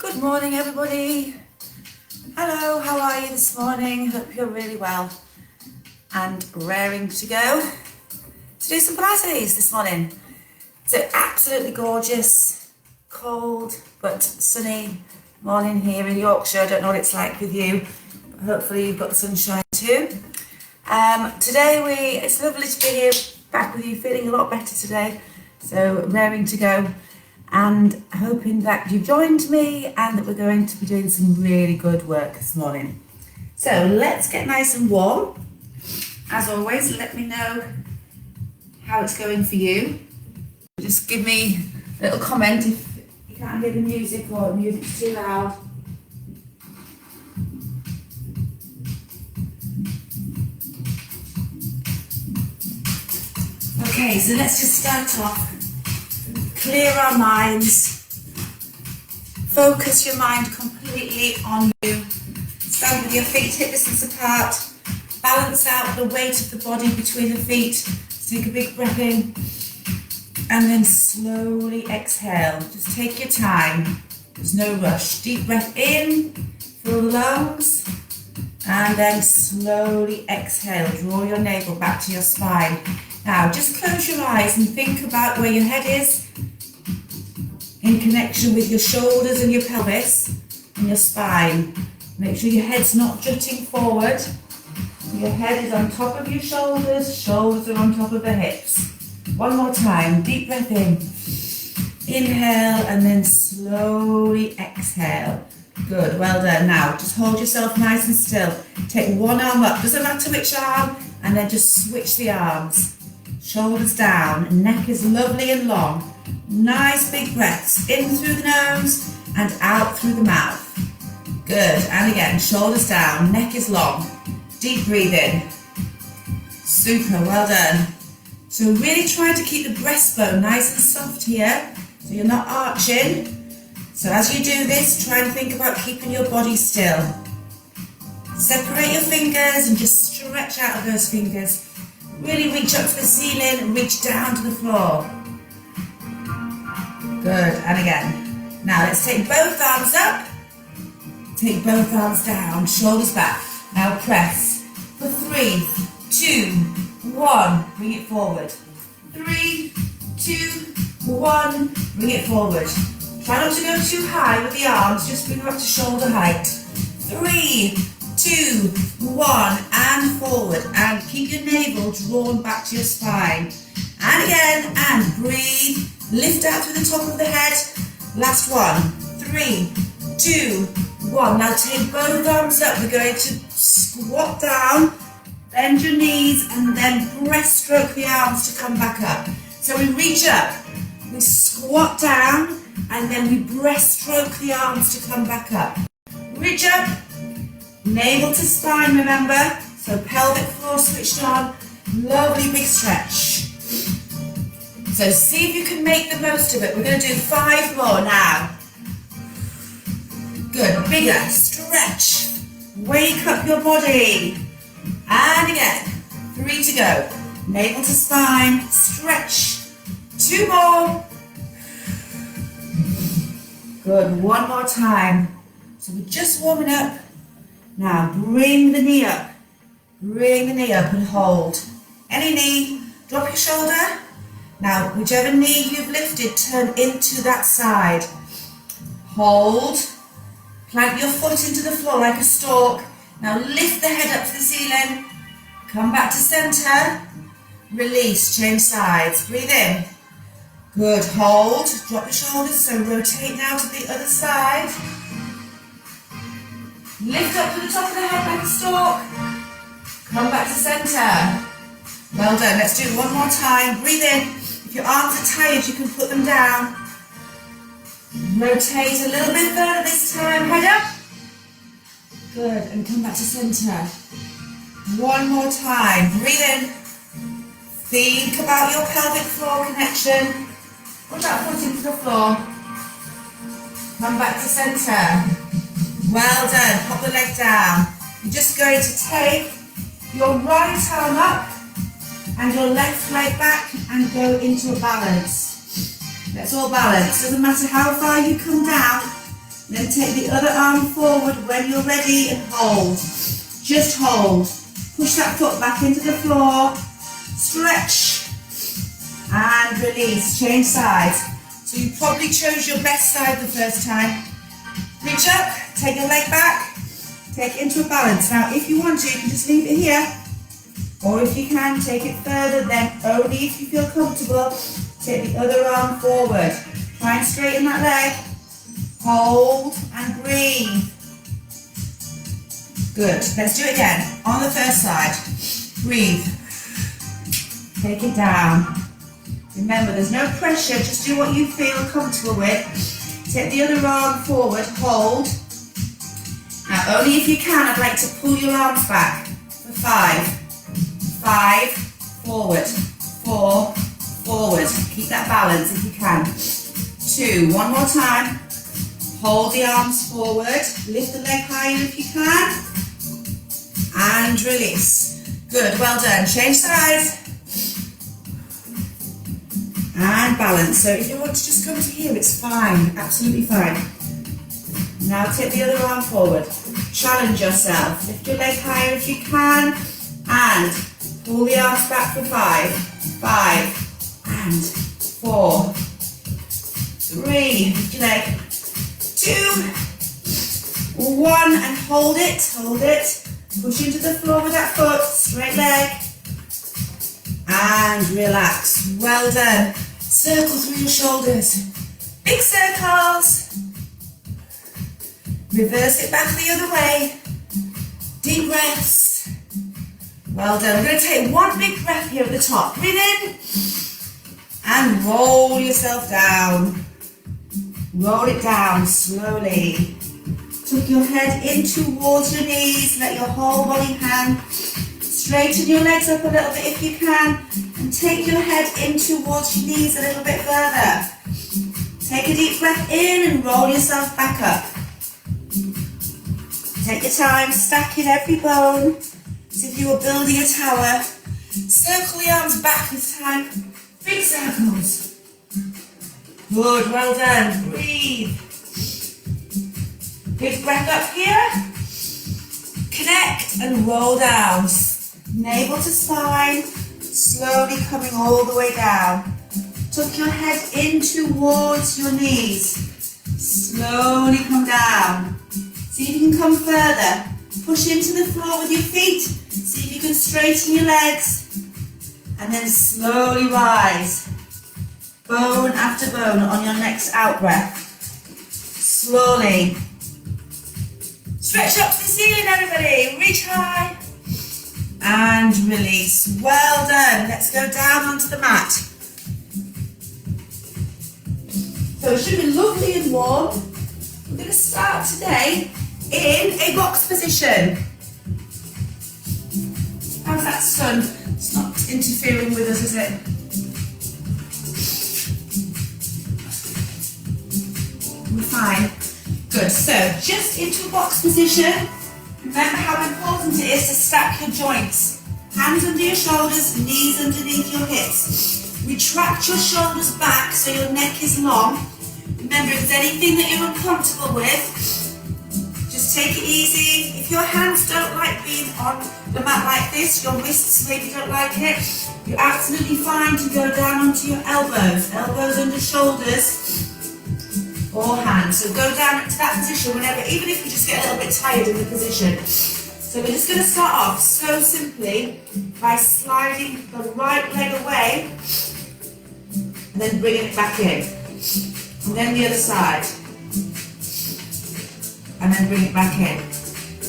Good morning, everybody. Hello, how are you this morning? Hope you're really well and raring to go to do some Pilates this morning. It's an absolutely gorgeous, cold but sunny morning here in Yorkshire. I don't know what it's like with you, but hopefully you've got the sunshine too. Today it's lovely to be here back with you, feeling a lot better today, so raring to go. And hoping that you've joined me and that we're going to be doing some really good work this morning. So let's get nice and warm. As always, let me know how it's going for you. Just give me a little comment if you can't hear the music or the music's too loud. Okay, so let's just start off. Clear our minds, focus your mind completely on you, stand with your feet hip distance apart, balance out the weight of the body between the feet, take a big breath in, and then slowly exhale. Just take your time, there's no rush. Deep breath in, fill the lungs, and then slowly exhale. Draw your navel back to your spine. Now just close your eyes and think about where your head is, in connection with your shoulders and your pelvis and your spine. Make sure your head's not jutting forward. Your head is on top of your shoulders, shoulders are on top of the hips. One more time, deep breath in. Inhale and then slowly exhale. Good, well done. Now just hold yourself nice and still. Take one arm up, doesn't matter which arm, and then just switch the arms. Shoulders down, neck is lovely and long. Nice big breaths, in through the nose and out through the mouth. Good, and again, shoulders down, neck is long. Deep breathing. Super, well done. So really try to keep the breastbone nice and soft here, so you're not arching. So as you do this, try and think about keeping your body still. Separate your fingers and just stretch out of those fingers. Really reach up to the ceiling and reach down to the floor. Good, and again. Now let's take both arms up, take both arms down, shoulders back. Now press for 3, 2, 1, bring it forward. 3, 2, 1, bring it forward. Try not to go too high with the arms, just bring them up to shoulder height. 3, 2, 1, and forward. And keep your navel drawn back to your spine. And again, and breathe. Lift out through the top of the head. Last one. 3, 2, 1. Now take both arms up. We're going to squat down, bend your knees, and then breaststroke the arms to come back up. So we reach up, we squat down, and then we breaststroke the arms to come back up. Reach up, navel to spine, remember? So pelvic floor switched on. Lovely big stretch. So see if you can make the most of it. We're going to do 5 more now. Good, bigger, stretch. Wake up your body. And again, 3 to go. Navel to spine, stretch. 2 more. Good, 1 more time. So we're just warming up. Now bring the knee up. Bring the knee up and hold. Any knee, drop your shoulder. Now, whichever knee you've lifted, turn into that side. Hold. Plant your foot into the floor like a stalk. Now lift the head up to the ceiling. Come back to center. Release, change sides. Breathe in. Good, hold. Drop the shoulders, so rotate now to the other side. Lift up to the top of the head like a stalk. Come back to center. Well done, let's do it one more time. Breathe in. If your arms are tired, you can put them down. Rotate a little bit further this time, head up. Good, and come back to center. One more time, breathe in. Think about your pelvic floor connection. Put that foot into the floor. Come back to center. Well done, pop the leg down. You're just going to take your right arm up and your left leg back and go into a balance. Let's all balance. Doesn't matter how far you come down, Then take the other arm forward when you're ready and hold. Just hold. Push that foot back into the floor. Stretch. And release. Change sides. So you probably chose your best side the first time. Reach up. Take your leg back. Take it into a balance. Now, if you want to, you can just leave it here. Or if you can, take it further. Then only if you feel comfortable, take the other arm forward. Try and straighten that leg. Hold and breathe. Good. Let's do it again. On the first side. Breathe. Take it down. Remember, there's no pressure. Just do what you feel comfortable with. Take the other arm forward. Hold. Now, only if you can, I'd like to pull your arms back. For 5. 5. Forward. 4. Forward. Keep that balance if you can. 2. One more time. Hold the arms forward, lift the leg higher if you can, and release. Good, well done. Change sides. And balance. So if you want to just come to here, it's fine, absolutely fine. Now take the other arm forward. Challenge yourself. Lift your leg higher if you can, and pull the arms back for 5. 5, and 4, 3, lift your leg. 2, 1, and hold it, push into the floor with that foot, straight leg, and relax. Well done. Circle through your shoulders, big circles. Reverse it back the other way. Deep breaths. Well done. We're going to take one big breath here at the top. Breathe in and roll yourself down. Roll it down slowly. Tuck your head in towards your knees. Let your whole body hang. Straighten your legs up a little bit if you can. And take your head in towards your knees a little bit further. Take a deep breath in and roll yourself back up. Take your time, stacking every bone as if you were building a tower. Circle the arms back this time. Big circles. Good, well done. Breathe. Big breath up here. Connect and roll down. Navel to spine. Slowly coming all the way down. Tuck your head in towards your knees. Slowly come down. See if you can come further. Push into the floor with your feet. See if you can straighten your legs. And then slowly rise. Bone after bone on your next out breath. Slowly. Stretch up to the ceiling, everybody. Reach high. And release. Well done. Let's go down onto the mat. So it should be lovely and warm. We're going to start today in a box position. How's that sun? It's not interfering with us, is it? We're fine. Good. So just into a box position. Remember how important it is to stack your joints. Hands under your shoulders, knees underneath your hips. Retract your shoulders back so your neck is long. Remember, if there's anything that you're uncomfortable with, just take it easy. If your hands don't like being on the mat like this, your wrists maybe don't like it, you're absolutely fine to go down onto your elbows. Elbows under shoulders or hands. So go down to that position whenever, even if you just get a little bit tired in the position. So we're just going to start off so simply by sliding the right leg away and then bringing it back in. And then the other side. And then bring it back in.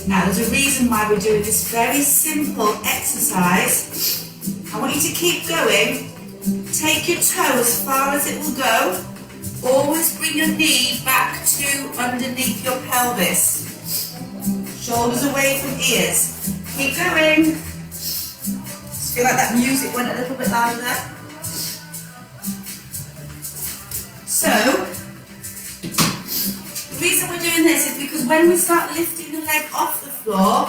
Now there's a reason why we're doing this very simple exercise. I want you to keep going. Take your toe as far as it will go. Always bring your knee back to underneath your pelvis. Shoulders away from ears. Keep going. Just feel like that music went a little bit louder there. So, the reason we're doing this is because when we start lifting the leg off the floor,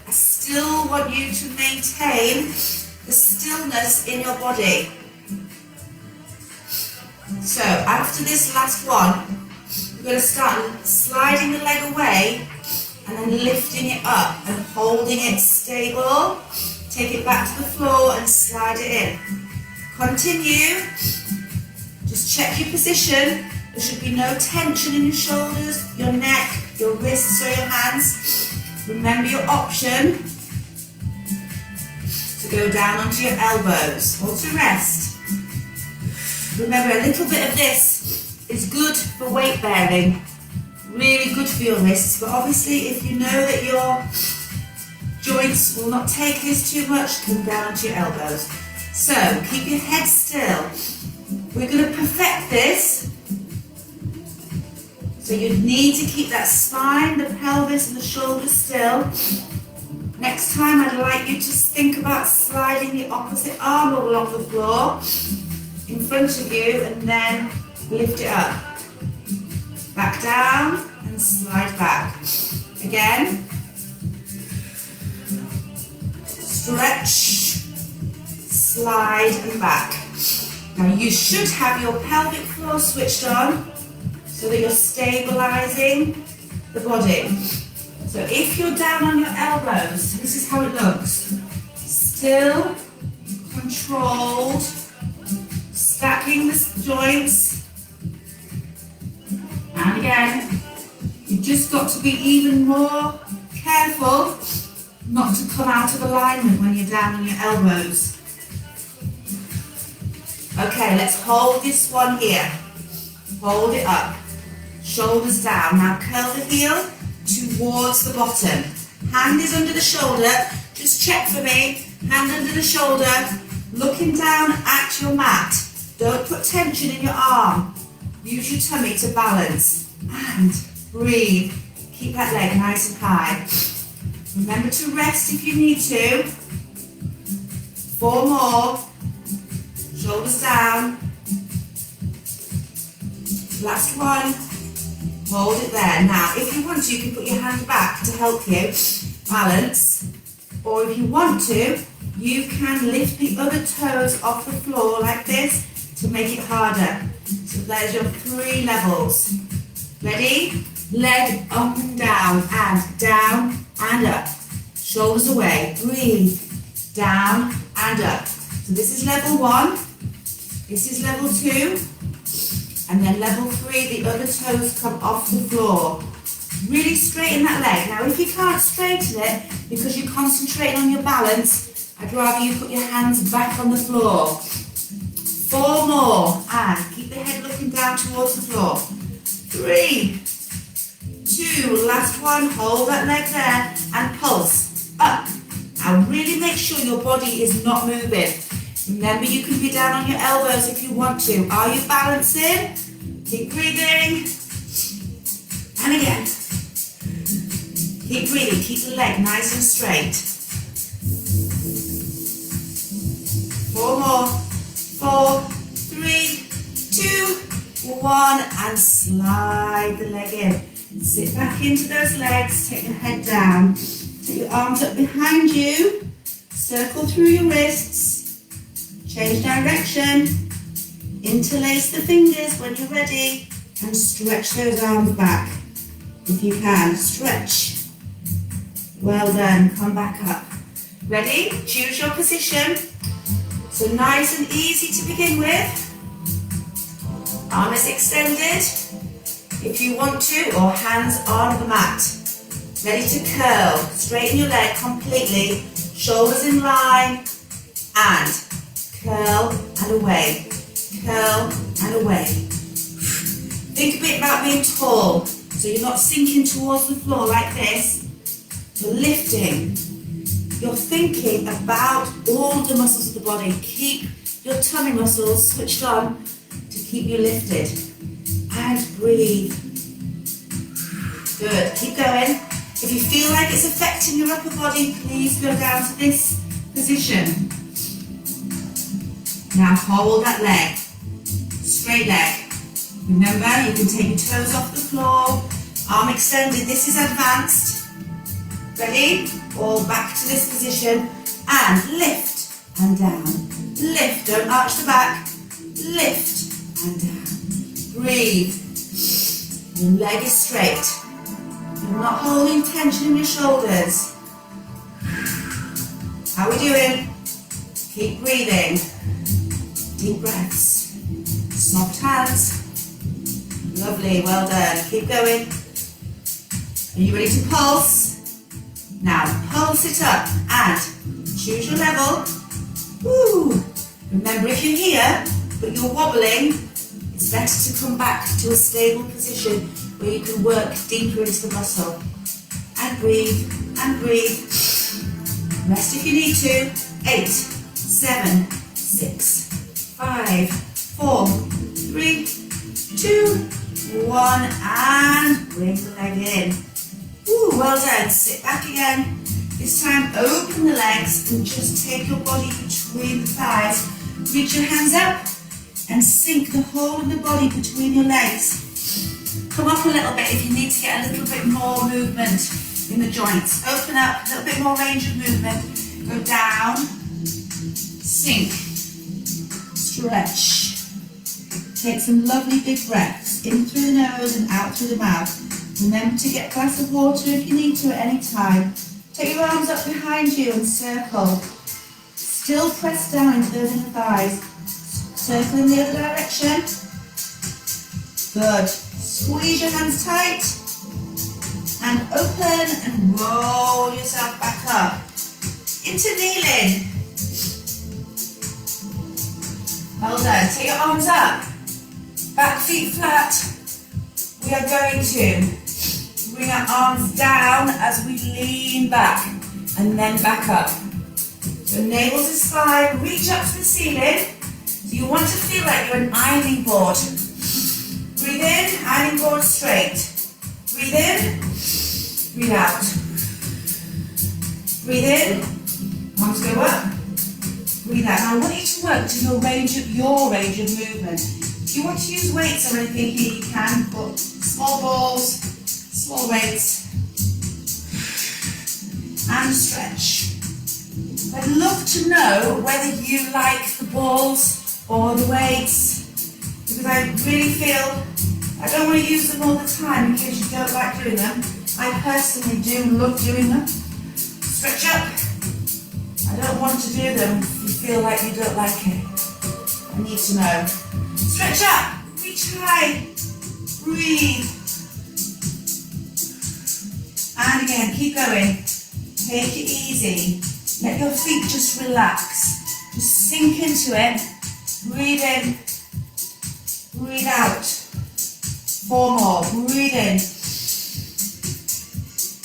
I still want you to maintain the stillness in your body. So, after this last one, we're going to start sliding the leg away and then lifting it up and holding it stable. Take it back to the floor and slide it in. Continue. Just check your position. There should be no tension in your shoulders, your neck, your wrists or your hands. Remember your option to go down onto your elbows or to rest. Remember, a little bit of this is good for weight bearing, really good for your wrists, but obviously if you know that your joints will not take this too much, come down onto your elbows. So keep your head still. We're going to perfect this. So you need to keep that spine, the pelvis and the shoulders still. Next time I'd like you to think about sliding the opposite arm along the floor in front of you and then lift it up. Back down and slide back. Again. Stretch, slide and back. Now you should have your pelvic floor switched on so that you're stabilizing the body. So if you're down on your elbows, this is how it looks. Still, controlled, stacking the joints. And again, you've just got to be even more careful not to come out of alignment when you're down on your elbows. Okay, let's hold this one here. Hold it up. Shoulders down. Now curl the heel towards the bottom. Hand is under the shoulder. Just check for me. Hand under the shoulder. Looking down at your mat. Don't put tension in your arm. Use your tummy to balance. And breathe. Keep that leg nice and high. Remember to rest if you need to. 4 more. Shoulders down. Last one. Hold it there. Now, if you want to, you can put your hand back to help you balance. Or if you want to, you can lift the other toes off the floor like this to make it harder. So there's your 3 levels. Ready? Leg up and down and up. Shoulders away. Breathe. Down and up. So this is level 1. This is level 2. And then level 3, the other toes come off the floor. Really straighten that leg. Now if you can't straighten it because you're concentrating on your balance, I'd rather you put your hands back on the floor. 4 more. And keep the head looking down towards the floor. 3, 2, last one. Hold that leg there and pulse up. Now really make sure your body is not moving. Remember, you can be down on your elbows if you want to. Are you balancing? Keep breathing. And again. Keep breathing. Keep the leg nice and straight. 4 more. 4, 3, 2, 1. And slide the leg in. Sit back into those legs. Take your head down. Take your arms up behind you. Circle through your wrists. Change direction, interlace the fingers when you're ready and stretch those arms back. If you can, stretch. Well done, come back up. Ready? Choose your position. So nice and easy to begin with. Arm is extended. If you want to, or hands on the mat. Ready to curl. Straighten your leg completely. Shoulders in line and curl and away, curl and away. Think a bit about being tall, so you're not sinking towards the floor like this. You're lifting. You're thinking about all the muscles of the body. Keep your tummy muscles switched on to keep you lifted. And breathe. Good, keep going. If you feel like it's affecting your upper body, please go down to this position. Now hold that leg, straight leg. Remember, you can take your toes off the floor, arm extended, this is advanced. Ready? All back to this position and lift and down. Lift, don't arch the back. Lift and down. Breathe. Your leg is straight. You're not holding tension in your shoulders. How are we doing? Keep breathing. Deep breaths. Soft hands. Lovely, well done. Keep going. Are you ready to pulse? Now pulse it up and choose your level. Woo. Remember, if you're here but you're wobbling, it's better to come back to a stable position where you can work deeper into the muscle. And breathe, and breathe. Rest if you need to. 8, 7, 6, 5, 4, 3, 2, 1, and bring the leg in. Ooh, well done. Sit back again. This time open the legs and just take your body between the thighs. Reach your hands up and sink the whole of the body between your legs. Come up a little bit if you need to get a little bit more movement in the joints. Open up, a little bit more range of movement. Go down, sink, stretch. Take some lovely big breaths in through the nose and out through the mouth. Remember to get a glass of water if you need to at any time. Take your arms up behind you and circle. Still press down into those inner thighs. Circle in the other direction. Good. Squeeze your hands tight. And open and roll yourself back up. Into kneeling. Well done. Take your arms up. Back feet flat. We are going to bring our arms down as we lean back and then back up. So navel to spine, reach up to the ceiling. So you want to feel like you're an ironing board. Breathe in, ironing board straight. Breathe in, breathe out. Breathe in, arms go up. Breathe out. Now I want you to work to your range of movement. If you want to use weights or anything here, you can, but small balls, small weights, and stretch. I'd love to know whether you like the balls or the weights, because I really feel I don't want to use them all the time in case you don't like doing them. I personally do love doing them. Stretch up. I don't want to do them if you feel like you don't like it. I need to know. Stretch up. Reach high. Breathe. And again, keep going. Take it easy. Let your feet just relax. Just sink into it. Breathe in. Breathe out. 4 more. Breathe in.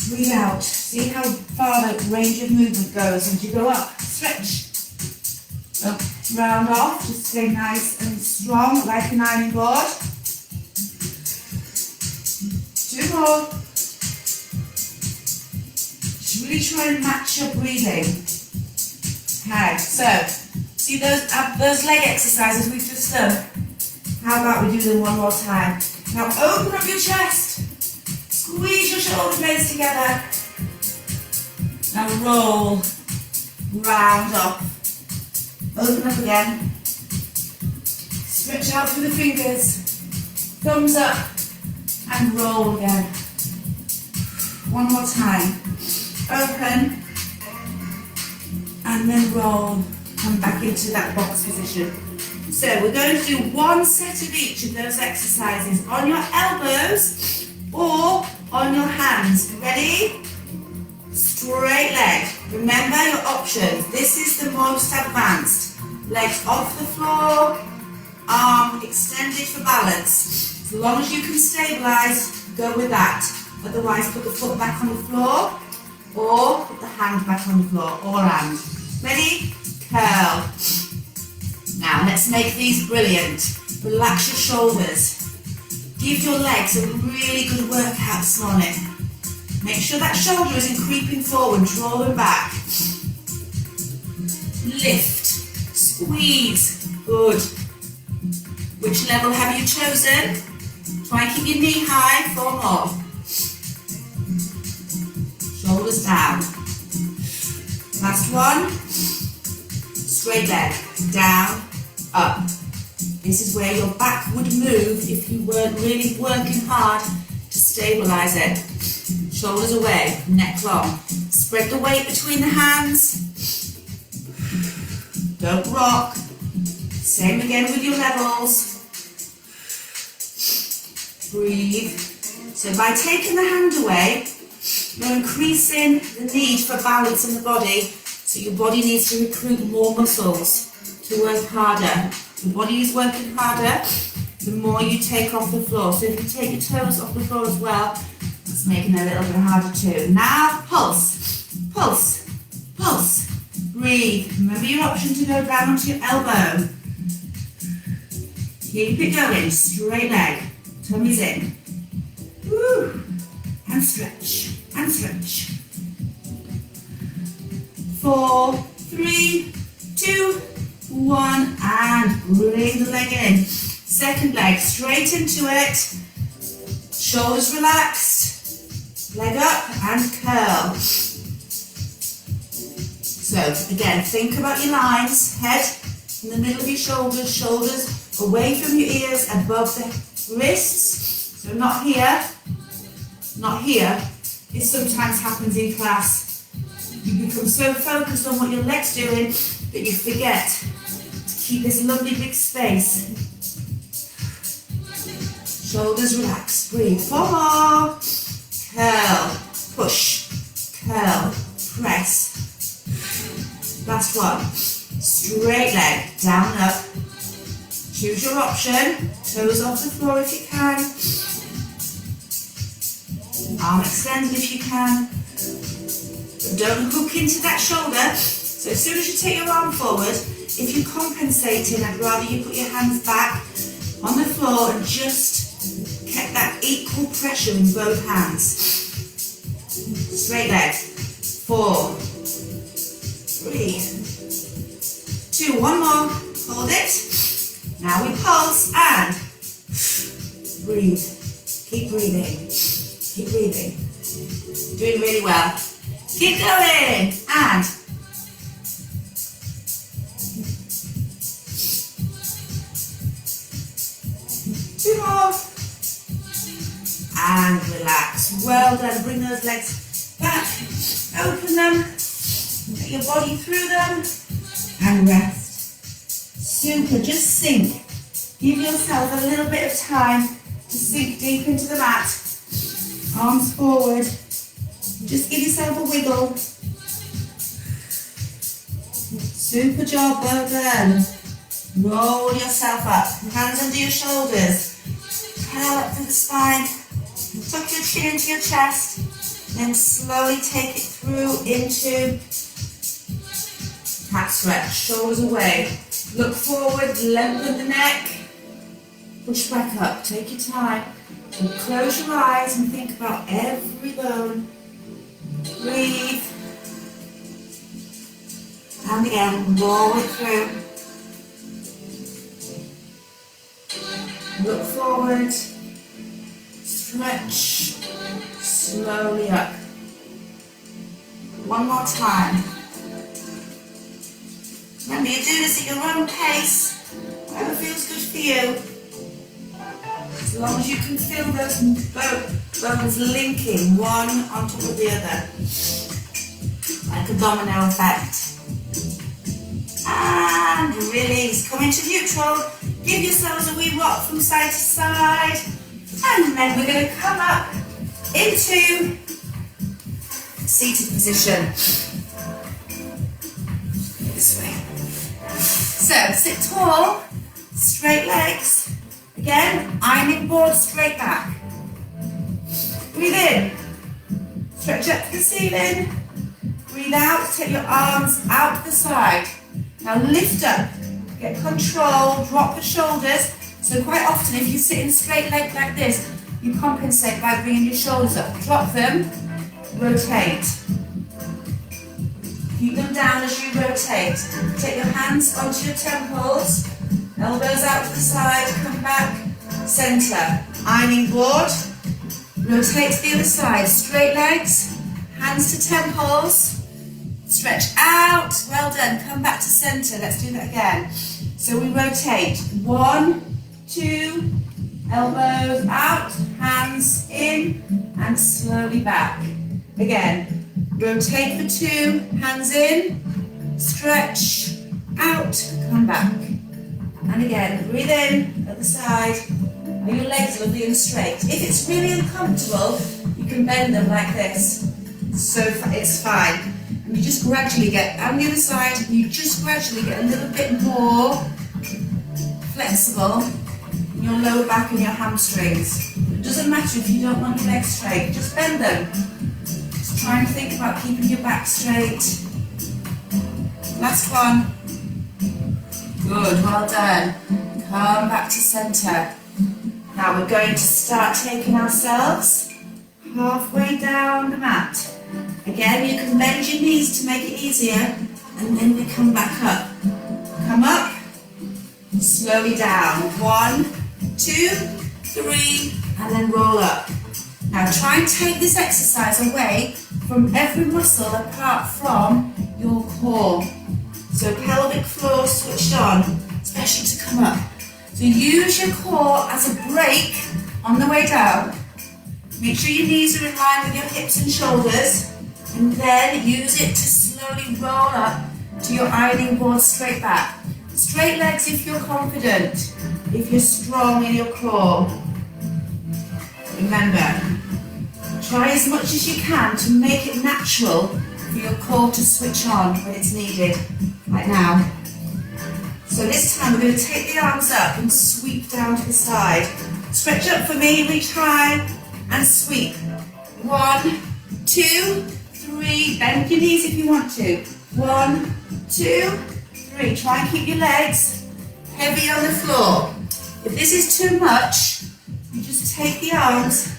Breathe out. See how far the range of movement goes as you go up. Stretch. Up. Round off. Just stay nice and strong like an ironing board. 2 more. Really try and match your breathing. Okay, so see those leg exercises we've just done? How about we do them one more time? Now open up your chest, squeeze your shoulder blades together, and roll, round up. Open up again, stretch out through the fingers, thumbs up, and roll again. One more time. Open and then roll, come back into that box position. So we're going to do 1 set of each of those exercises on your elbows or on your hands. Ready? Straight leg. Remember your options. This is the most advanced. Legs off the floor, arm extended for balance. As long as you can stabilise, go with that. Otherwise, put the foot back on the floor. Or put the hand back on the floor, or and. Ready? Curl. Now let's make these brilliant. Relax your shoulders. Give your legs a really good workout this morning. Make sure that shoulder isn't creeping forward, draw them back. Lift, squeeze, good. Which level have you chosen? Try and keep your knee high, 4 more. Shoulders down. Last one. Straight leg. Down, up. This is where your back would move if you weren't really working hard Stabilize it. Shoulders away, neck long. Spread the weight between the hands. Don't rock. Same again with your levels. Breathe. So by taking the hand away, you're increasing the need for balance in the body. So your body needs to recruit more muscles to work harder. Your body is working harder the more you take off the floor. So if you take your toes off the floor as well, it's making it a little bit harder too. Now pulse, pulse, pulse. Breathe. Remember your option to go down onto your elbow. Keep it going. Straight leg. Tummy's in. Woo. And stretch. And stretch. 4, 3, 2, 1. And bring the leg in. Second leg. Straight into it. Shoulders relaxed. Leg up and curl. So again, think about your lines. Head in the middle of your shoulders. Shoulders away from your ears, above the wrists. So not here, not here. It sometimes happens in class. You become so focused on what your leg's doing that you forget to keep this lovely big space. Shoulders relaxed. Breathe. 4 more. Curl. Push. Curl. Press. Last one. Straight leg. Down, up. Choose your option. Toes off the floor if you can. Arm extended if you can. But don't hook into that shoulder. So as soon as you take your arm forward, if you're compensating, I'd rather you put your hands back on the floor and just get that equal pressure in both hands. Straight leg. 4, 3, 2, 1 more. Hold it. Now we pulse and breathe. Keep breathing. Keep breathing. Doing really well. Keep going. And 2 more. And relax. Well done. Bring those legs back. Open them. Get your body through them. And rest. Super, just sink. Give yourself a little bit of time to sink deep into the mat. Arms forward. Just give yourself a wiggle. Super job, well done. Roll yourself up. Hands under your shoulders. Curl up through the spine. Tuck your chin into your chest. Then slowly take it through into cat stretch. Shoulders away. Look forward, lengthen the neck, push back up, take your time. So close your eyes and think about every bone. Breathe. And again, roll it through. Look forward, stretch, slowly up. One more time. Remember, you do this at your own pace, whatever feels good for you. As long as you can feel those bones linking one on top of the other, like a domino effect. And release. Come into neutral. Give yourselves a wee rock from side to side. And then we're going to come up into seated position. This way. So, sit tall, straight legs. Again, ironing board, straight back. Breathe in. Stretch up to the ceiling. Breathe out, take your arms out the side. Now lift up, get control, drop the shoulders. So quite often if you sit in straight leg like this, you compensate by bringing your shoulders up. Drop them, rotate. Keep them down as you rotate. Take your hands onto your temples, elbows out to the side, come back, center. Ironing board, rotate to the other side. Straight legs, hands to temples, stretch out, well done. Come back to center, let's do that again. So we rotate, 1, 2, Elbows out, hands in, and slowly back. Again, rotate for 2, hands in, stretch, out, come back. And again, breathe in, at the side. Are your legs lovely and straight? If it's really uncomfortable, you can bend them like this. So it's fine. And you just gradually get, on the other side, you just gradually get a little bit more flexible in your lower back and your hamstrings. It doesn't matter if you don't want your legs straight, just bend them. Just try and think about keeping your back straight. Last one. Good, well done. Come back to centre. Now we're going to start taking ourselves halfway down the mat. Again, you can bend your knees to make it easier, and then we come back up. Come up, slowly down. 1, 2, 3, and then roll up. Now try and take this exercise away from every muscle apart from your core. So pelvic floor switched on, especially to come up. So use your core as a brake on the way down. Make sure your knees are in line with your hips and shoulders, and then use it to slowly roll up to your ironing board straight back. Straight legs if you're confident, if you're strong in your core. Remember, try as much as you can to make it natural for your core to switch on when it's needed, like now. So this time we're going to take the arms up and sweep down to the side. Stretch up for me, reach high and sweep. 1, 2, 3, bend your knees if you want to. 1, 2, 3. Try and keep your legs heavy on the floor. If this is too much, you just take the arms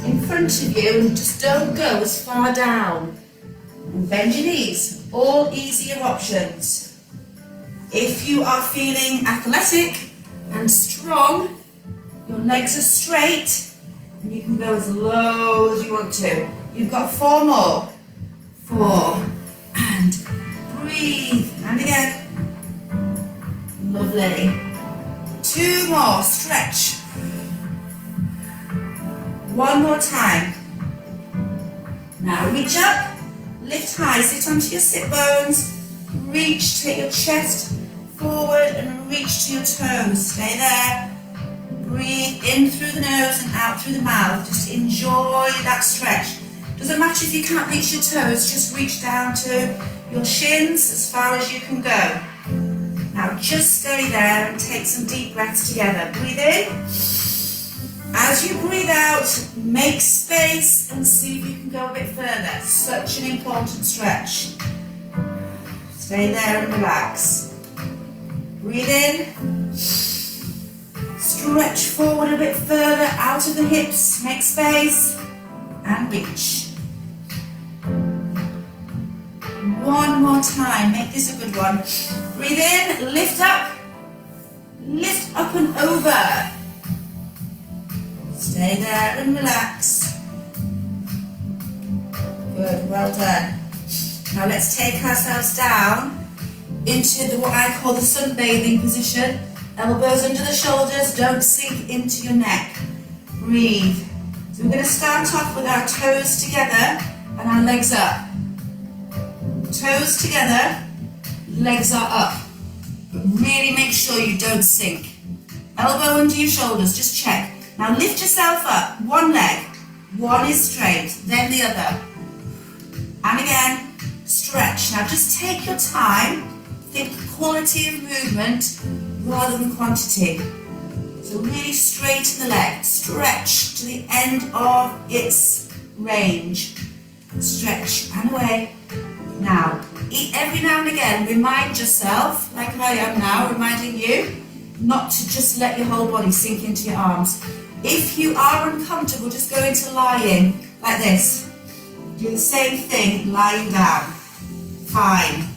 in front of you and just don't go as far down. And bend your knees. All easier options. If you are feeling athletic and strong, your legs are straight, and you can go as low as you want to. You've got 4 more. 4, and breathe, and again. Lovely. 2 more, stretch. 1 more time. Now reach up, lift high, sit onto your sit bones, reach, take your chest forward and reach to your toes. Stay there. Breathe in through the nose and out through the mouth. Just enjoy that stretch. Doesn't matter if you can't reach your toes, just reach down to your shins as far as you can go. Now just stay there and take some deep breaths together. Breathe in. As you breathe out, make space and see if you can go a bit further. Such an important stretch. Stay there and relax. Breathe in. Stretch forward a bit further, out of the hips, make space, and reach. 1 more time, make this a good one. Breathe in, lift up and over. Stay there and relax. Good, well done. Now let's take ourselves down into what I call the sunbathing position. Elbows under the shoulders, don't sink into your neck. Breathe. So we're going to start off with our toes together and our legs up. Toes together, legs are up. But really make sure you don't sink. Elbow under your shoulders, just check. Now lift yourself up, 1 leg. 1 is straight, then the other. And again, stretch. Now just take your time. Think quality of movement rather than quantity. So really straighten the leg, stretch to the end of its range. Stretch and away. Now, every now and again, remind yourself, like I am now, reminding you, not to just let your whole body sink into your arms. If you are uncomfortable, just go into lying, like this. Do the same thing, lying down. Fine.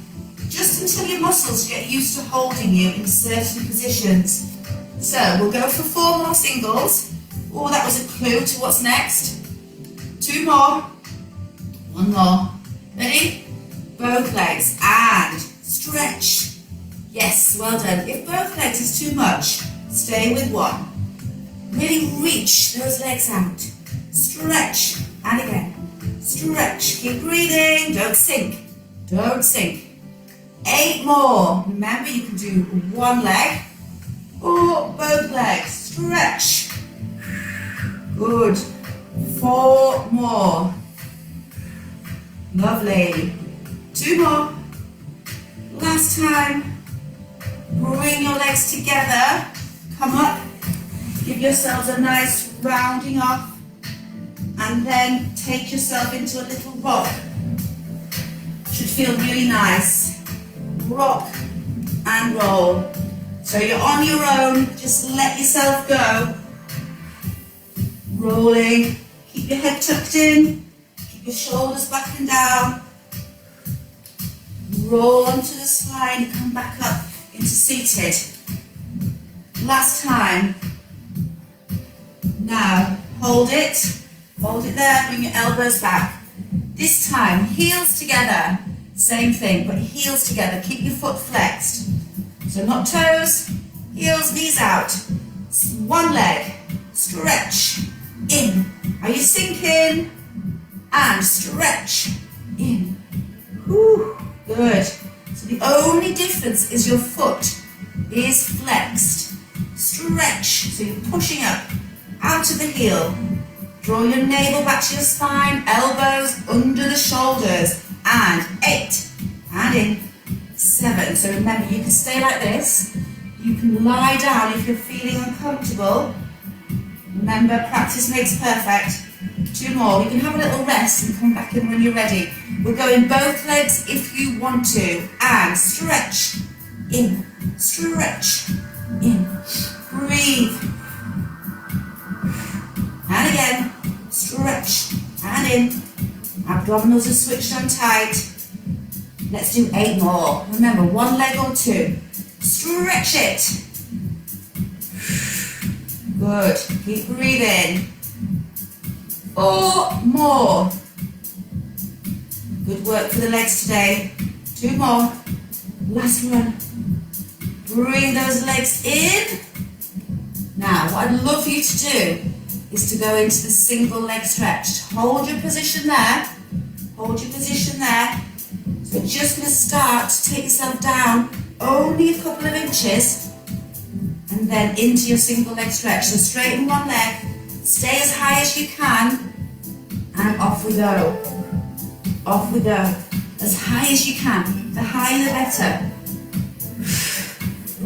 Just until your muscles get used to holding you in certain positions. So we'll go for 4 more singles. Oh, that was a clue to what's next. 2 more. 1 more. Ready? Both legs and stretch. Yes, well done. If both legs is too much, Stay with one. Really reach those legs out. Stretch, and again. Stretch, keep breathing, don't sink. Don't sink. 8 more. Remember, you can do one leg or both legs. Stretch. Good. 4 more. Lovely. 2 more. Last time. Bring your legs together. Come up. Give yourselves a nice rounding off. And then take yourself into a little rock. Should feel really nice. Rock and roll. So you're on your own. Just let yourself go. Rolling. Keep your head tucked in. Keep your shoulders back and down. Roll onto the spine. Come back up into seated. Last time. Now, hold it. Hold it there. Bring your elbows back. This time, heels together. Same thing, but heels together. Keep your foot flexed. So not toes, heels, knees out. One leg. Stretch. In. Are you sinking? And stretch. In. Whew. Good. So the only difference is your foot is flexed. Stretch. So you're pushing up out of the heel. Draw your navel back to your spine, elbows under the shoulders. And 8. And in. 7. So remember, you can stay like this. You can lie down if you're feeling uncomfortable. Remember, practice makes perfect. 2 more. You can have a little rest and come back in when you're ready. We're going both legs if you want to. And stretch. In. Stretch. In. Breathe. And again. Stretch. And in. Abdominals are switched on tight. Let's do 8 more. Remember, 1 leg or 2. Stretch it. Good. Keep breathing. 4 more. Good work for the legs today. 2 more. Last one. Bring those legs in. Now, what I'd love for you to do is to go into the single leg stretch. Hold your position there. Hold your position there. So just going to start to take yourself down only a couple of inches and then into your single leg stretch. So straighten one leg, stay as high as you can, and off we go. Off we go. As high as you can. The higher the better.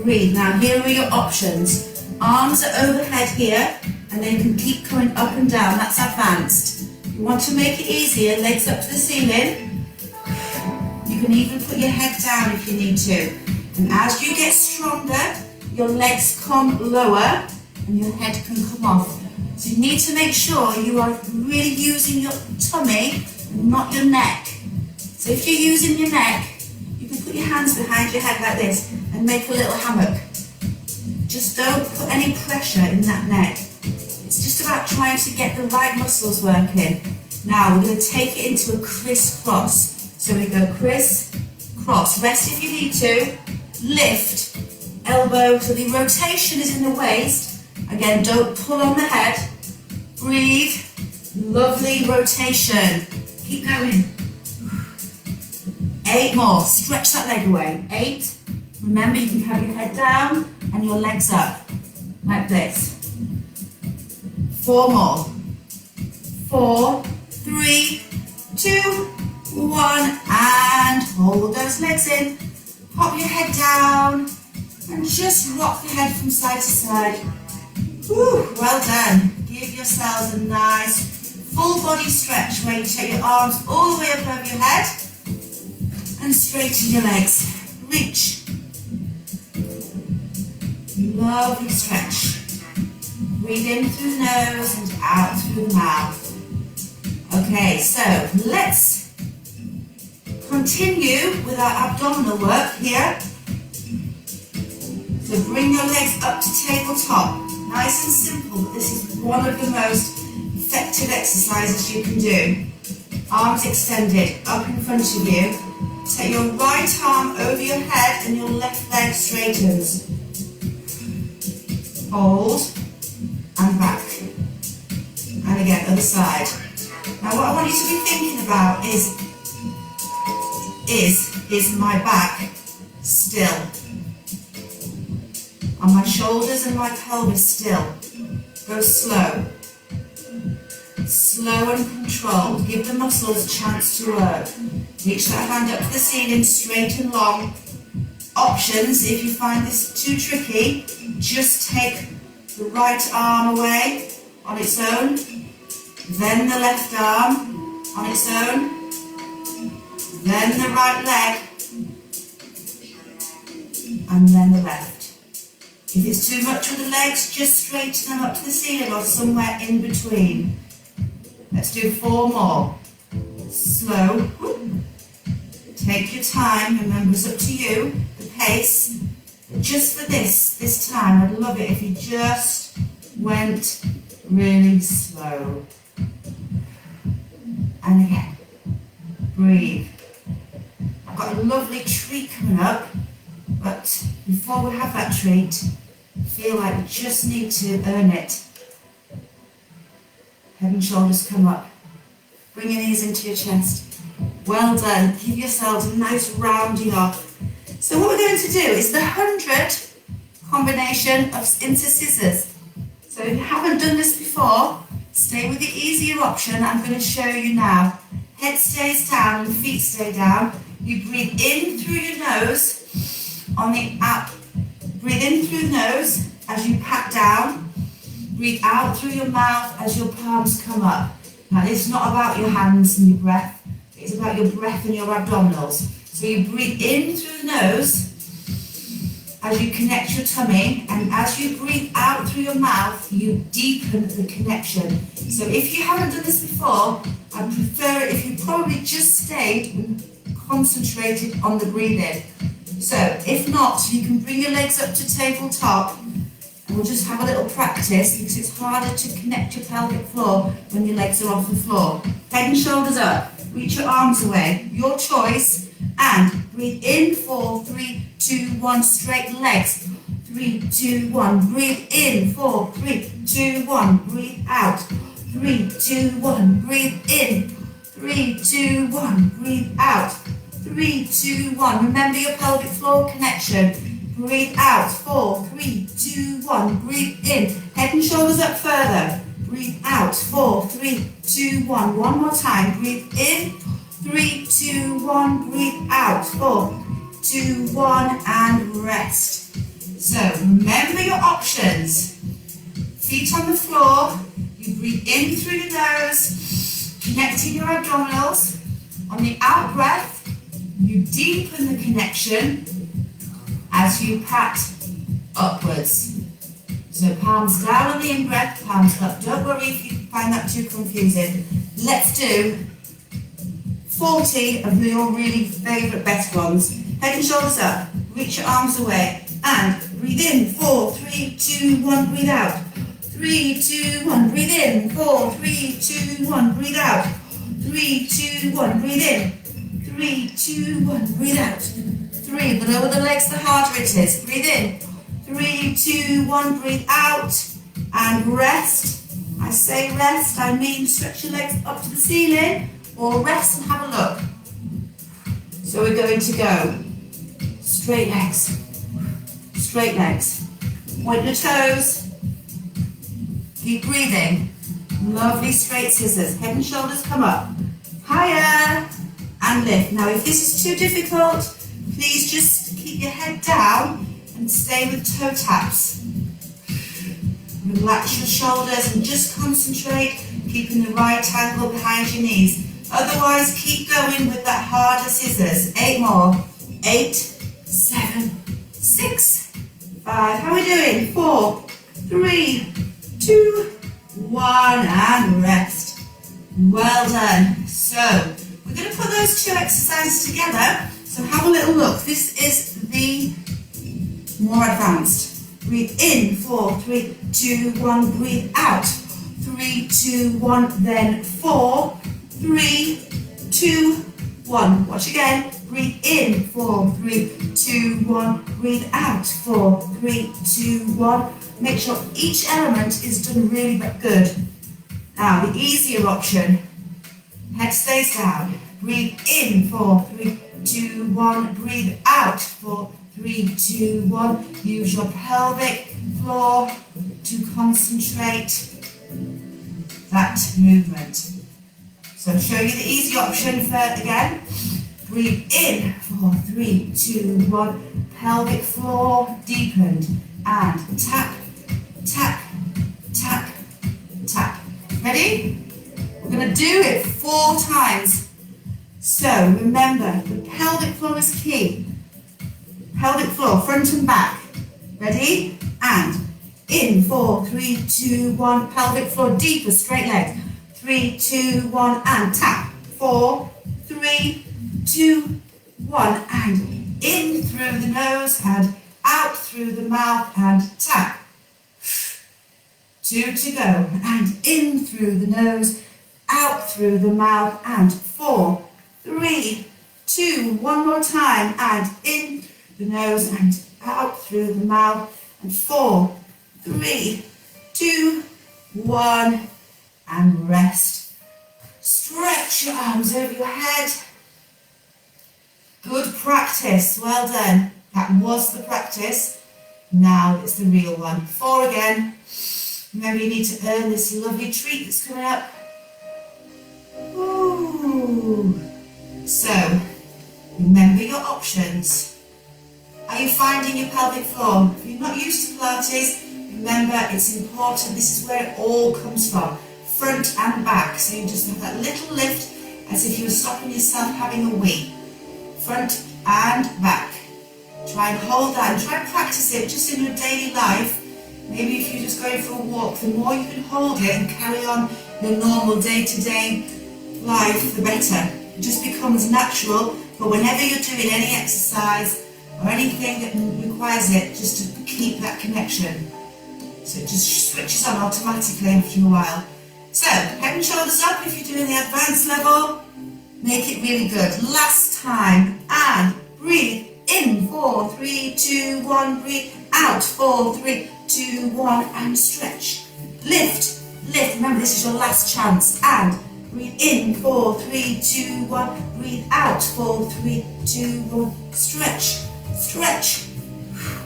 Breathe. Now here are your options. Arms are overhead here, and they can keep going up and down. That's advanced. You want to make it easier, legs up to the ceiling. You can even put your head down if you need to. And as you get stronger, your legs come lower and your head can come off. So you need to make sure you are really using your tummy and not your neck. So if you're using your neck, you can put your hands behind your head like this and make a little hammock. Just don't put any pressure in that neck. It's just about trying to get the right muscles working. Now we're going to take it into a crisscross. So we go criss, cross. Rest if you need to. Lift, elbow. So the rotation is in the waist. Again, don't pull on the head. Breathe. Lovely rotation. Keep going. 8 more. Stretch that leg away. 8. Remember, you can have your head down and your legs up. Like this. 4 more. 4, 3, 2, 1, and hold those legs in. Pop your head down and just rock the head from side to side. Woo, well done. Give yourselves a nice full body stretch where you take your arms all the way above your head and straighten your legs. Reach. Lovely stretch. Breathe in through the nose and out through the mouth. Okay, so let's continue with our abdominal work here. So bring your legs up to tabletop. Nice and simple, but this is one of the most effective exercises you can do. Arms extended up in front of you. Take your right arm over your head and your left leg straightens. hold, and back. And again, other side. Now what I want you to be thinking about is my back still? Are my shoulders and my pelvis still? Go slow. Slow and controlled. Give the muscles a chance to work. Reach that hand up to the ceiling, straight and long. Options, if you find this too tricky, just take the right arm away on its own, then the left arm on its own, then the right leg, and then the left. If it's too much with the legs, just straighten them up to the ceiling or somewhere in between. Let's do 4 more. Slow. Take your time. Remember, it's up to you, the pace. But just for this time, I'd love it if you just went really slow. And again, breathe. I've got a lovely treat coming up, but before we have that treat, I feel like we just need to earn it. Head and shoulders come up. Bring your knees into your chest. Well done. Give yourselves a nice rounding off. So what we're going to do is the 100 combination of into scissors. So if you haven't done this before, stay with the easier option. I'm going to show you now. Head stays down and feet stay down. You breathe in through your nose on the up. Breathe in through the nose as you pat down. Breathe out through your mouth as your palms come up. Now it's not about your hands and your breath, it's about your breath and your abdominals. So you breathe in through the nose as you connect your tummy, and as you breathe out through your mouth, you deepen the connection. So if you haven't done this before, I prefer it if you probably just stayed and concentrated on the breathing. So if not, you can bring your legs up to tabletop. And we'll just have a little practice because it's harder to connect your pelvic floor when your legs are off the floor. Head and shoulders up. Reach your arms away. Your choice. And breathe in for 3, 2, 1. Straight legs. 3, 2, 1. Breathe in for 3, 2, 1. Breathe out. 3, 2, 1. Breathe in. 3, 2, 1. Breathe out. 3, 2, 1. Remember your pelvic floor connection. Breathe out, 4, 3, 2, 1, breathe in, head and shoulders up further, breathe out, 4, 3, 2, 1, one more time, breathe in, 3, 2, 1, breathe out, 4, 2, 1, and rest. So remember your options, feet on the floor, you breathe in through your nose, connecting your abdominals, on the out breath, you deepen the connection, as you pat upwards. So palms down on the in-breath, palms up. Don't worry if you find that too confusing. Let's do 40 of your really favourite best ones. Head and shoulders up, reach your arms away, and breathe in, 4, 3, 2, 1, breathe out. 3, 2, 1, breathe in, 4, 3, 2, 1, breathe out. 3, 2, 1, breathe in. 3, 2, 1, breathe out. 3, the lower the legs, the harder it is. Breathe in. 3, 2, 1, breathe out. And rest. I say rest, I mean stretch your legs up to the ceiling, or rest and have a look. So we're going to go straight legs. Straight legs. Point your toes. Keep breathing. Lovely straight scissors. Head and shoulders come up. Higher. And lift. Now if this is too difficult, please just keep your head down and stay with toe taps. Relax your shoulders and just concentrate, keeping the right angle behind your knees. Otherwise, keep going with that harder scissors. 8 more. 8, 7, 6, 5. How are we doing? 4, 3, 2, 1, and rest. Well done. So, we're going to put those two exercises together. So have a little look. This is the more advanced. Breathe in, 4, 3, 2, 1, breathe out. 3, 2, 1, then 4, 3, 2, 1. Watch again. Breathe in, 4, 3, 2, 1. Breathe out, 4, 3, 2, 1. Make sure each element is done really good. Now, the easier option, head stays down. Breathe in, 4, 3, 2, 1. Breathe out, 4, 3, 2, 1. Use your pelvic floor to concentrate that movement. So I'll show you the easy option first again. Breathe in, 4, 3, 2, 1. Pelvic floor deepened. And tap, tap, tap, tap. Ready? We're going to do it 4 times. So remember, the pelvic floor is key. Pelvic floor, front and back. Ready? And in, 4, 3, 2, 1. Pelvic floor deeper, straight legs. 3, 2, 1, and tap. 4, 3, 2, 1, and in through the nose and out through the mouth and tap. 2 to go, and in through the nose, out through the mouth, and 4, 3, 2, one more time, and in the nose and out through the mouth, and 4, 3, 2, 1, and rest. Stretch your arms over your head. Good practice, well done. That was the practice. Now it's the real one. 4 again. Remember, you need to earn this lovely treat that's coming up. Ooh. So, remember your options. Are you finding your pelvic floor? If you're not used to Pilates, remember it's important. This is where it all comes from. Front and back. So you just have that little lift as if you were stopping yourself having a wee. Front and back. Try and hold that and try and practice it just in your daily life. Maybe if you're just going for a walk, the more you can hold it and carry on your normal day-to-day life, the better. It just becomes natural, but whenever you're doing any exercise or anything that requires it, just to keep that connection. So it just switches on automatically after a while. So, head and shoulders up if you're doing the advanced level. Make it really good. Last time, and breathe in, 4, 3, 2, 1, breathe out, 4, 3, 2, 1, and stretch. Lift, lift, remember this is your last chance, and breathe in, 4, 3, 2, 1, breathe out, 4, 3, 2, 1, stretch, stretch.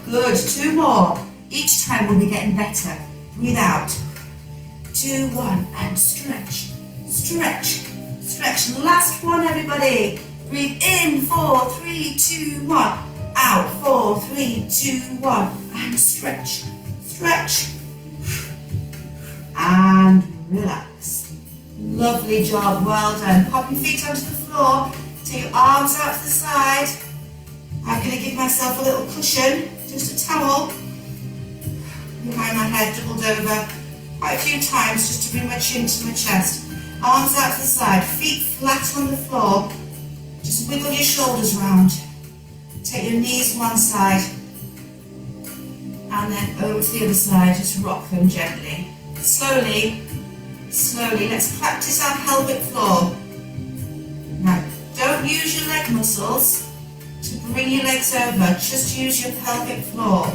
Good, 2 more. Each time we'll be getting better. Breathe out, 2, 1, and stretch, stretch, stretch. Last one, everybody. Breathe in, 4, 3, 2, 1. Out, 4, 3, 2, 1. And stretch, stretch. And relax. Lovely job, well done. Pop your feet onto the floor. Take your arms out to the side. I'm going to give myself a little cushion, just a towel, behind my head, doubled over quite a few times just to bring my chin to my chest. Arms out to the side, feet flat on the floor. Just wiggle your shoulders round. Take your knees one side and then over to the other side. Just rock them gently. Slowly, slowly. Let's practice our pelvic floor. Now, don't use your leg muscles to bring your legs over. Just use your pelvic floor.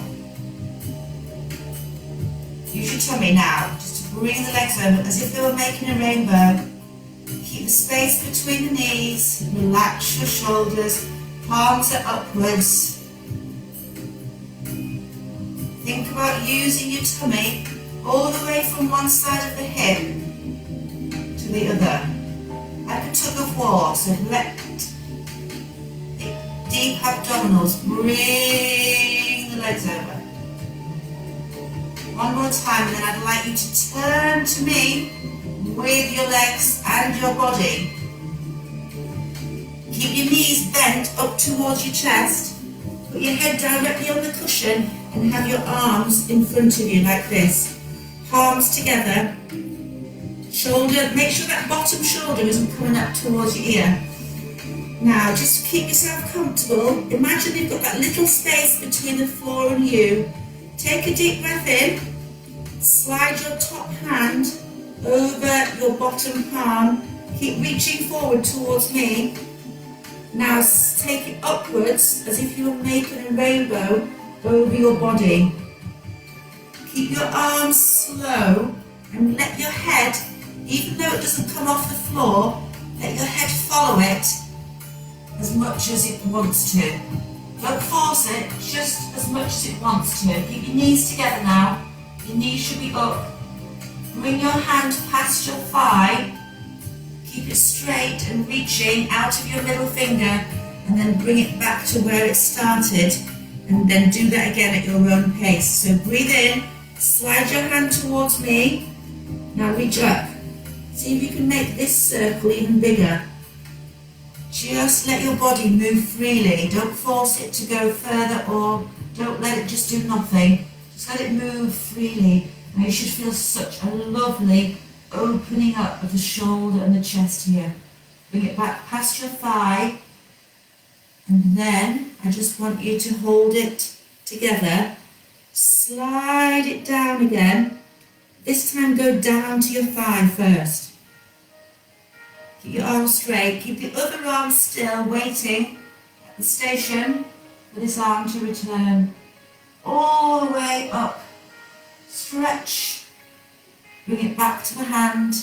Use your tummy now, just to bring the legs over as if they were making a rainbow. Keep the space between the knees, relax your shoulders, palms are upwards. Think about using your tummy all the way from one side of the hip to the other, like a tug of war. So let the deep abdominals bring the legs over. One more time, and then I'd like you to turn to me with your legs and your body. Keep your knees bent up towards your chest. Put your head directly on the cushion and have your arms in front of you like this. Palms together. Shoulder, make sure that bottom shoulder isn't coming up towards your ear. Now, just to keep yourself comfortable, imagine you've got that little space between the floor and you. Take a deep breath in, slide your top hand over your bottom palm, keep reaching forward towards me, Now take it upwards as if you were making a rainbow over your body. Keep your arms slow and let your head, even though it doesn't come off the floor, let your head follow it as much as it wants to. Don't force it, just as much as it wants to. Keep your knees together now. Your knees should be up. Bring your hand past your thigh. Keep it straight and reaching out of your middle finger, and then bring it back to where it started, and then do that again at your own pace. So breathe in, slide your hand towards me. Now reach up. See if you can make this circle even bigger. Just let your body move freely. Don't force it to go further, or don't let it just do nothing. Just let it move freely. And you should feel such a lovely opening up of the shoulder and the chest here. Bring it back past your thigh. And then I just want you to hold it together. Slide it down again. This time go down to your thigh first. Keep your arms straight. Keep the other arm still, waiting at the station for this arm to return. All the way up. Stretch. Bring it back to the hand.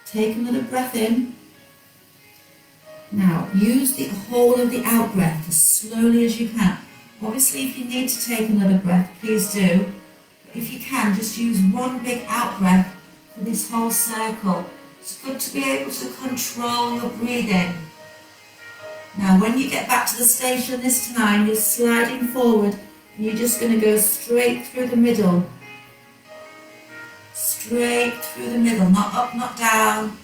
Take another breath in. Now use the whole of the out breath as slowly as you can. Obviously if you need to take another breath, please do. But if you can, just use one big out breath for this whole circle. It's good to be able to control your breathing. Now when you get back to the station this time, you're sliding forward and you're just going to go straight through the middle. Straight through the middle, not up, not down.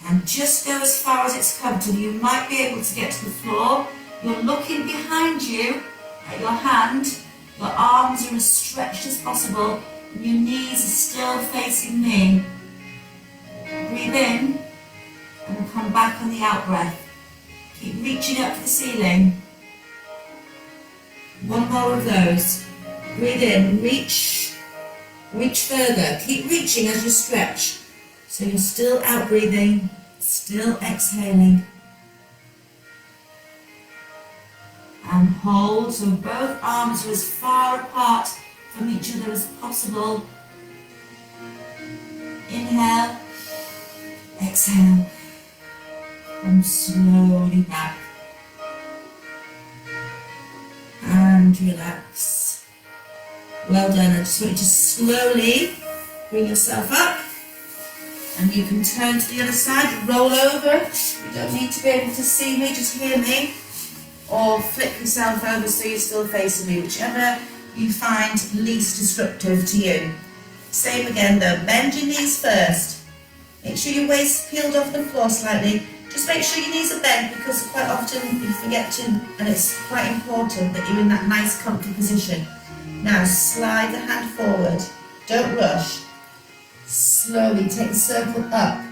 And just go as far as it's comfortable. You might be able to get to the floor. You're looking behind you at your hand. Your arms are as stretched as possible and your knees are still facing me. Breathe in and come back on the out breath. Keep reaching up to the ceiling. One more of those. Breathe in, reach further. Keep reaching as you stretch. So you're still out breathing, still exhaling. And hold, so both arms are as far apart from each other as possible. Inhale, exhale, and slowly back. And relax. Well done. I just want you to slowly bring yourself up. And you can turn to the other side, roll over. You don't need to be able to see me, just hear me. Or flip yourself over so you're still facing me, whichever you find least disruptive to you. Same again though, bend your knees first. Make sure your waist peeled off the floor slightly. Just make sure your knees are bent, because quite often you forget to, and it's quite important that you're in that nice comfy position. Now slide the hand forward, don't rush. Slowly take the circle up.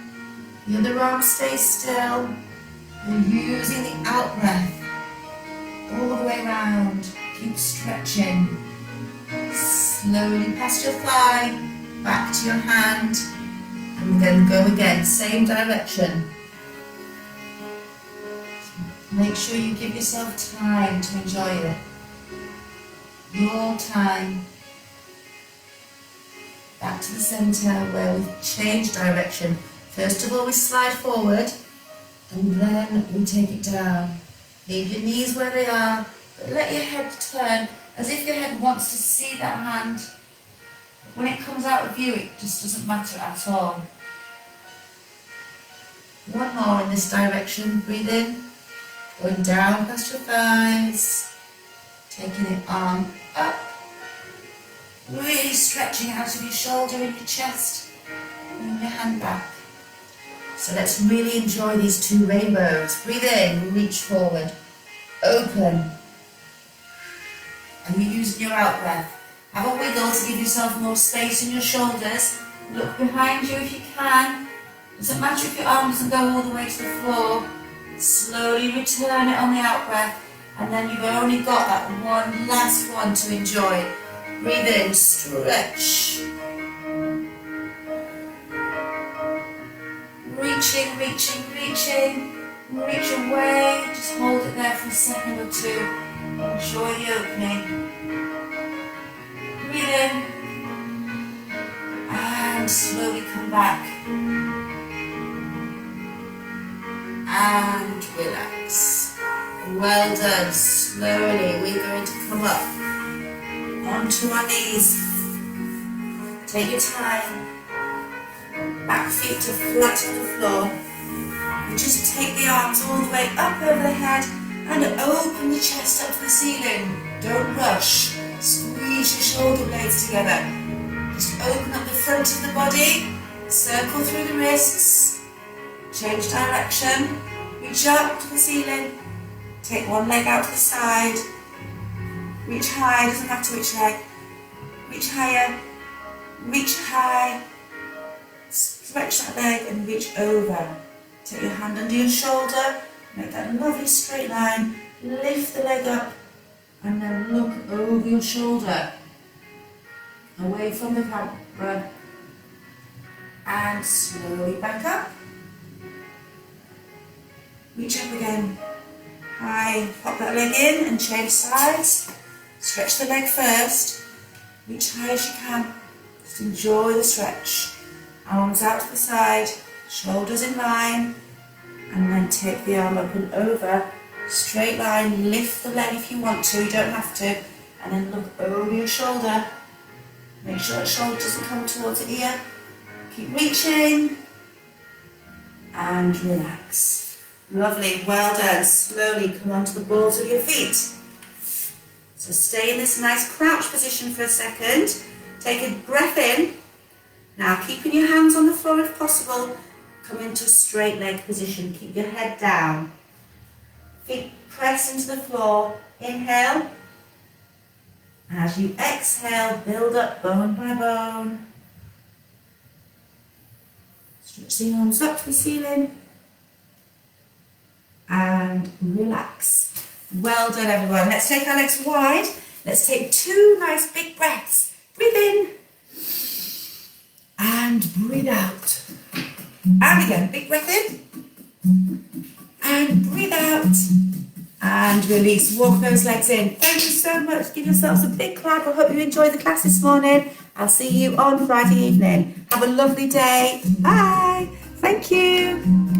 The other arm stays still. You're using the out breath all the way around. Keep stretching. Slowly past your thigh, back to your hand, and then go again, same direction. Make sure you give yourself time to enjoy it. Your time. Back to the centre where we change direction. First of all we slide forward and then we take it down. Leave your knees where they are, but let your head turn as if your head wants to see that hand. But when it comes out of view it just doesn't matter at all. One more in this direction. Breathe in, going down past your thighs, taking the arm up. Really stretching out of your shoulder and your chest, and your hand back. So let's really enjoy these two rainbows. Breathe in, reach forward, open. And you're using your out breath. Have a wiggle to give yourself more space in your shoulders. Look behind you if you can. Doesn't matter if your arm doesn't go all the way to the floor. Slowly return it on the out breath, and then you've only got that one last one to enjoy. Breathe in, stretch. Reaching, reaching, reaching. Reach away, just hold it there for a second or two. Enjoy the opening. Breathe in. And slowly come back. And relax. Well done. Slowly we're going to come up onto our knees. Take your time. Back feet are flat on the floor. And just take the arms all the way up over the head and open the chest up to the ceiling. Don't rush. Squeeze your shoulder blades together. Just open up the front of the body. Circle through the wrists. Change direction. Reach up to the ceiling. Take one leg out to the side. Reach high, doesn't matter which leg. Reach higher. Reach high. Stretch that leg and reach over. Take your hand under your shoulder. Make that lovely straight line. Lift the leg up and then look over your shoulder. Away from the camera. And slowly back up. Reach up again. High. Pop that leg in and change sides. Stretch the leg first. Reach high as you can. Just enjoy the stretch. Arms out to the side. Shoulders in line. And then take the arm up and over. Straight line. Lift the leg if you want to. You don't have to. And then look over your shoulder. Make sure the shoulder doesn't come towards the ear. Keep reaching. And relax. Lovely, well done. Slowly come onto the balls of your feet. So stay in this nice crouch position for a second. Take a breath in. Now keeping your hands on the floor if possible, come into a straight leg position. Keep your head down. Feet press into the floor. Inhale. As you exhale, build up bone by bone. Stretch the arms up to the ceiling. And relax. Well done everyone. Let's take our legs wide. Let's take 2 nice big breaths. Breathe in. And breathe out. And again, big breath in. And breathe out. And release. Walk those legs in. Thank you so much. Give yourselves a big clap. I hope you enjoyed the class this morning. I'll see you on Friday evening. Have a lovely day. Bye. Thank you.